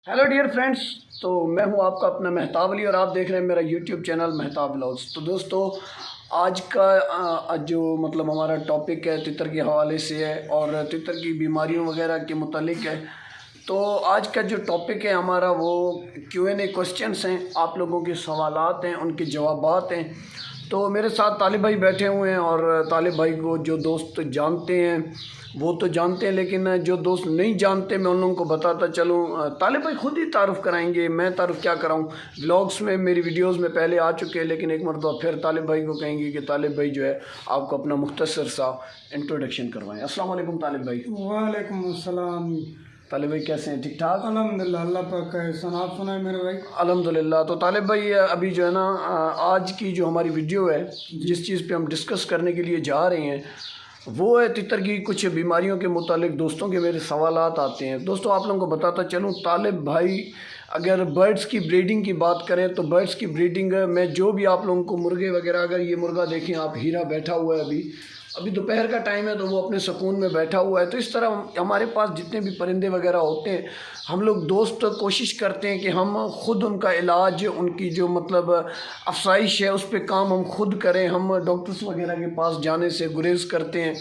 Hello dear friends. तो मैं हूं आपका अपना मेहताब अली और आप देख रहे हैं मेरा यूट्यूब चैनल मेहताब व्लॉग्स। तो दोस्तों आज का जो हमारा टॉपिक है तितर के हवाले से है और तितर की बीमारियों वगैरह के मुतालिक है। तो आज का जो टॉपिक है हमारा वो Q&A क्वेश्चंस हैं, आप लोगों के सवालात हैं, उनके जवाबात हैं। तो मेरे साथ तालिब भाई बैठे हुए हैं और तालिब भाई को जो दोस्त जानते हैं वो तो जानते हैं, लेकिन जो दोस्त नहीं जानते मैं उन लोगों को बताता चलूँ। तालिब भाई खुद ही तारुफ़ कराएंगे, मैं तारुफ़ क्या कराऊँ। व्लॉग्स में मेरी वीडियोस में पहले आ चुके हैं, लेकिन एक मरतबा फिर तालिब भाई को कहेंगे कि तालिब भाई जो है आपको अपना मुख्तसर सा इंट्रोडक्शन करवाएं। अस्सलाम वालेकुम तालिब भाई। वालेकुम अस्सलाम। तालिब भाई कैसे हैं? ठीक ठाक अल्हम्दुलिल्लाह, अल्लाह पाक का एहसान। आप सुनाए मेरे भाई? अल्हम्दुलिल्लाह। तो तालिब भाई अभी जो है ना आज की जो हमारी वीडियो है, जिस चीज़ पे हम डिस्कस करने के लिए जा रहे हैं वो है तितर की कुछ बीमारियों के मुतालिक दोस्तों के मेरे सवालात आते हैं। दोस्तों आप लोगों को बताता चलूँ, तालिब भाई अगर बर्ड्स की ब्रीडिंग की बात करें तो बर्ड्स की ब्रीडिंग में जो भी आप लोगों को मुर्गे वगैरह, अगर ये मुर्गा देखें आप, हीरा बैठा हुआ है, अभी दोपहर का टाइम है तो वो अपने सुकून में बैठा हुआ है। तो इस तरह हमारे पास जितने भी परिंदे वगैरह होते हैं, हम लोग दोस्त कोशिश करते हैं कि हम ख़ुद उनका इलाज, उनकी जो अफसाइश है उस पर काम हम खुद करें। हम डॉक्टर्स वगैरह के पास जाने से गुरेज करते हैं।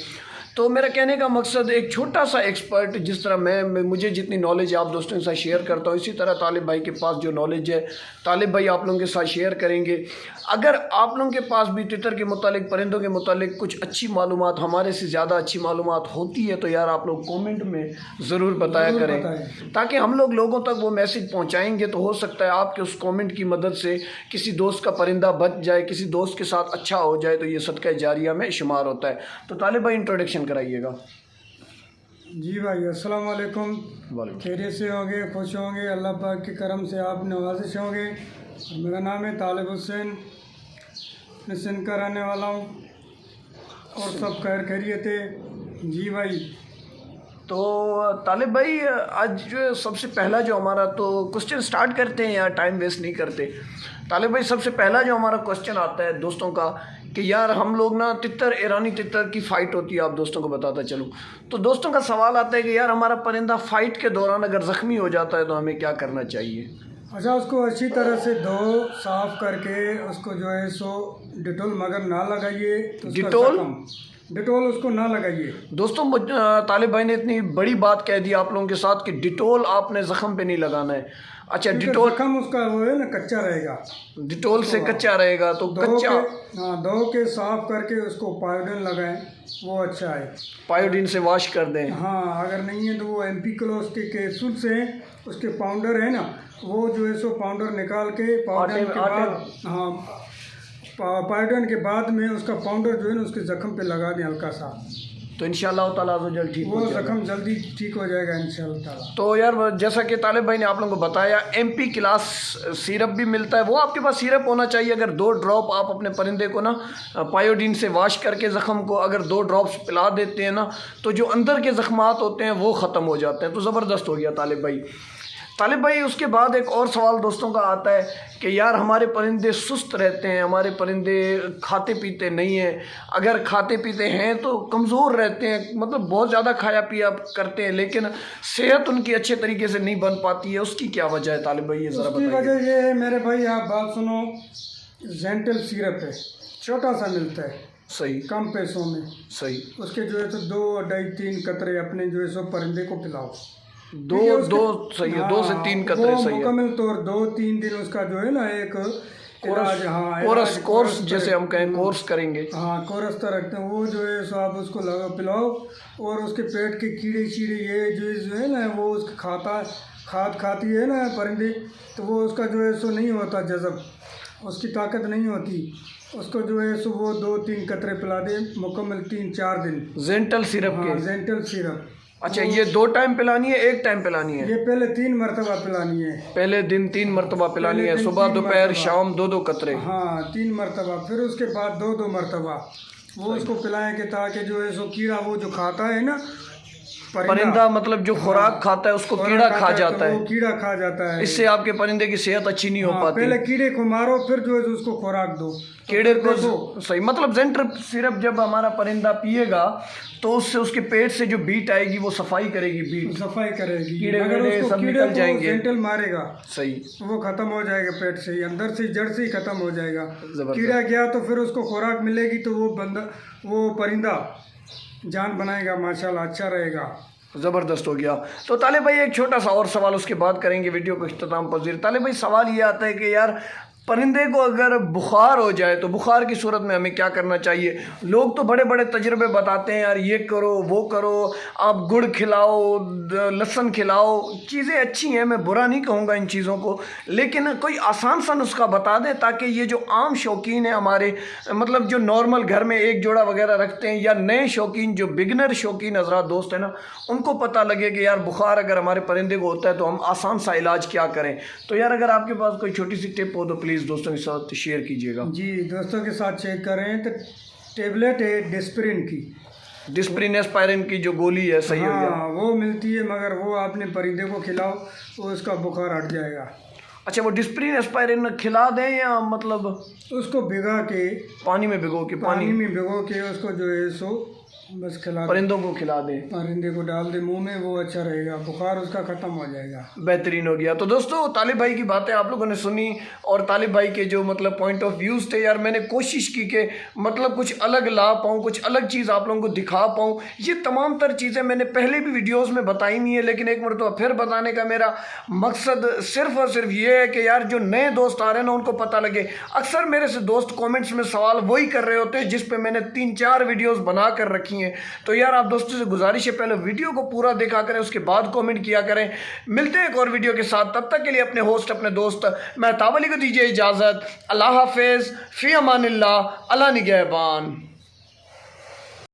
तो मेरा कहने का मकसद एक छोटा सा एक्सपर्ट, जिस तरह मुझे जितनी नॉलेज आप दोस्तों के साथ शेयर करता हूँ, इसी तरह तालिब भाई के पास जो नॉलेज है तालिब भाई आप लोगों के साथ शेयर करेंगे। अगर आप लोगों के पास भी तितर के मुतालिक, परिंदों के मुतालिक कुछ अच्छी मालूमात, हमारे से ज़्यादा अच्छी मालूमात होती है तो यार आप लोग कमेंट में ज़रूर बताया करें, ताकि हम लोग लोगों तक वो मैसेज पहुँचाएँगे तो हो सकता है आपके उस कमेंट की मदद से किसी दोस्त का परिंदा बच जाए, किसी दोस्त के साथ अच्छा हो जाए, तो ये सदका जारिया में शुमार होता है। तो तालिब भाई इंट्रोडक्शन कराइएगा। जी भाई, अस्सलाम वालेकुम। खैरियत से होंगे, खुश होंगे, अल्लाह पाक के करम से आप नवाजिश होंगे। मेरा नाम है तालिब हुसैन, मैं सिंध का रहने वाला हूँ और सब खैर खैरियत है। जी भाई। तो तालिब भाई आज जो सबसे पहला जो हमारा तो क्वेश्चन स्टार्ट करते हैं यार, टाइम वेस्ट नहीं करते। तालिब भाई सबसे पहला जो हमारा क्वेश्चन आता है दोस्तों का कि यार हम लोग ना तितर, ईरानी तितर की फ़ाइट होती है, आप दोस्तों को बताता चलूँ। तो दोस्तों का सवाल आता है कि यार हमारा परिंदा फ़ाइट के दौरान अगर ज़ख्मी हो जाता है तो हमें क्या करना चाहिए? अच्छा, उसको अच्छी तरह से धो साफ़ करके उसको जो है सो डिटोल मगर ना लगाइए। तो डिटोल उसको ना लगाइए। दोस्तों तालिब भाई ने इतनी बड़ी बात कह दी आप लोगों के साथ कि डिटोल आपने ज़ख्म पे नहीं लगाना है। अच्छा, डिटोल ज़ख्म उसका वो है ना कच्चा रहेगा, डिटोल से कच्चा रहेगा तो कच्चा। हाँ, धो के साफ़ करके उसको पायोडीन लगाएं, वो अच्छा है। पायोडीन से वॉश कर दें। हाँ, अगर नहीं है तो वो एम्पिक्लोज के कैप्सूल से उसके पाउडर है ना, वो जो है सो पाउडर निकाल के पाउडर के बाद, हाँ, पायोडीन के बाद में उसका पाउडर जो है ना उसके ज़ख्म पे लगा दें हल्का सा, तो इंशाअल्लाह ताला जल्द ठीक वो ज़ख्म जल्दी ठीक हो जाएगा इंशाअल्लाह ताला। तो यार जैसा कि तालिब भाई ने आप लोगों को बताया, MP क्लास सिरप भी मिलता है, वो आपके पास सिरप होना चाहिए। अगर 2 ड्रॉप आप अपने परिंदे को ना पायोडीन से वॉश करके ज़ख्म को अगर 2 ड्रॉप्स पिला देते हैं ना, तो जो अंदर के ज़ख्मात होते हैं वो ख़त्म हो जाते हैं। तो ज़बरदस्त हो गया तालिब भाई। उसके बाद एक और सवाल दोस्तों का आता है कि यार हमारे परिंदे सुस्त रहते हैं, हमारे परिंदे खाते पीते नहीं हैं, अगर खाते पीते हैं तो कमज़ोर रहते हैं, बहुत ज़्यादा खाया पिया करते हैं लेकिन सेहत उनकी अच्छे तरीके से नहीं बन पाती है, उसकी क्या वजह है तालिब भाई? ये ज़रा बताइए। वजह ये है मेरे भाई, आप बात सुनो, जेंटल सिरप है, छोटा सा मिलता है, सही, कम पैसों में, सही। उसके जो है तो 2, 2.5, 3 कतरे अपने जो है सो परिंदे को पिलाओ। दो सही है, 2 से 3 कतरे सही है। मुकम्मल तौर 2-3 दिन उसका जो है ना एक इलाज, हाँ, कोर्स जैसे हम कहें कोर्स करेंगे, हाँ, कोर्स तो रखते हैं, वो जो है सो आप उसको लगा पिलाओ। और उसके पेट के कीड़े ये जो है ना वो उसका खाती है ना परिंदे, तो वो उसका जो है सो नहीं होता जज़ब, उसकी ताकत नहीं होती, उसको जो है सो वो 2-3 कतरे पिला दे मुकम्मल 3-4 दिन जेंटल सिरप के। Gentle syrup. अच्छा, ये 2 टाइम पिलानी है, 1 टाइम पिलानी है? ये पहले 3 मरतबा पिलानी है। पहले दिन 3 मरतबा पिलानी है, सुबह दोपहर शाम 2-2 कतरे। हाँ, 3 मरतबा, फिर उसके बाद 2-2 मरतबा वो उसको पिलाएंगे, ताकि जो है सो कीड़ा वो जो खाता है ना परिंदा मतलब जो खुराक खाता है उसको कीड़ा खा जाता वो है, कीड़ा खा जाता है। इससे आपके परिंदे की सेहत अच्छी नहीं हो पाती। पहले कीड़े को मारो फिर जो है उसको खुराक दो। कीड़े को सही मतलब जेंटर सिरप जब हमारा परिंदा पिएगा तो उससे उसके पेट से जो बीट आएगी वो सफाई करेगी, बीट सफाई करेगी। कीड़े अगर वीड़े उसको सब कीड़े निकल को जाएंगे। जेंटल मारेगा सही, वो खत्म हो जाएगा पेट से ही, अंदर से जड़ से ही खत्म हो जाएगा। जबरदस्त। कीड़ा गया तो फिर उसको खुराक मिलेगी तो वो परिंदा जान बनाएगा, माशाल्लाह अच्छा रहेगा। ज़बरदस्त हो गया। तो तालिब भाई एक छोटा सा और सवाल, उसके बाद करेंगे वीडियो को इख्तिताम पज़ीर। तालिब भाई सवाल ये आता है कि यार परिंदे को अगर बुखार हो जाए तो बुखार की सूरत में हमें क्या करना चाहिए? लोग तो बड़े बड़े तजर्बे बताते हैं, यार ये करो वो करो, आप गुड़ खिलाओ, लहसुन खिलाओ, चीज़ें अच्छी हैं, मैं बुरा नहीं कहूँगा इन चीज़ों को, लेकिन कोई आसान सा नुस्खा बता दें ताकि ये जो आम शौकीन है हमारे, मतलब जो नॉर्मल घर में एक जोड़ा वगैरह रखते हैं, या नए शौकीन जो बिगनर शौकीन हजरात दोस्त हैं ना, उनको पता लगे कि यार बुखार अगर हमारे परिंदे को होता है तो हम आसान सा इलाज क्या करें। तो यार अगर आपके पास कोई छोटी सी टिप हो तो प्लीज़ दोस्तों के साथ शेयर कीजिएगा। जी दोस्तों के साथ शेयर कर रहे हैं। तो टेबलेट है डिस्प्रिन की, डिस्प्रिन एस्पायरिन की जो गोली है, सही हो गया। हाँ वो मिलती है, मगर वो आपने परिंदे को खिलाओ तो उसका बुखार हट जाएगा। अच्छा, वो डिस्प्रिन एस्पायरिन खिला दें या मतलब उसको भिगा के पानी में भिगो के, पानी में भिगो के उसको जो है सो बस खिला परिंदों को खिला दें, परिंदे को डाल दे मुंह में, वो अच्छा रहेगा, बुखार उसका ख़त्म हो जाएगा। बेहतरीन हो गया। तो दोस्तों तालिब भाई की बातें आप लोगों ने सुनी और तालिब भाई के जो मतलब पॉइंट ऑफ व्यूज़ थे, यार मैंने कोशिश की कि मतलब कुछ अलग ला पाऊँ, कुछ अलग चीज़ आप लोगों को दिखा पाऊँ। ये तमाम तर चीज़ें मैंने पहले भी वीडियोज़ में बताई नहीं है, लेकिन एक मरतबा फिर बताने का मेरा मकसद सिर्फ और सिर्फ ये है कि यार जो नए दोस्त आ रहे हैं ना उनको पता लगे। अक्सर मेरे से दोस्त कॉमेंट्स में सवाल वही कर रहे होते हैं जिस पर मैंने 3-4 वीडियोज़ बना कर रखी। तो यार आप दोस्तों से गुजारिश है पहले वीडियो को पूरा देखा करें, उसके बाद कमेंट किया करें। मिलते हैं एक और वीडियो के साथ, तब तक के लिए अपने होस्ट अपने दोस्त मेहताब अली को दीजिए इजाज़त। अल्लाह हाफिज़, फ़ी अमानिल्लाह, अला निगहबान।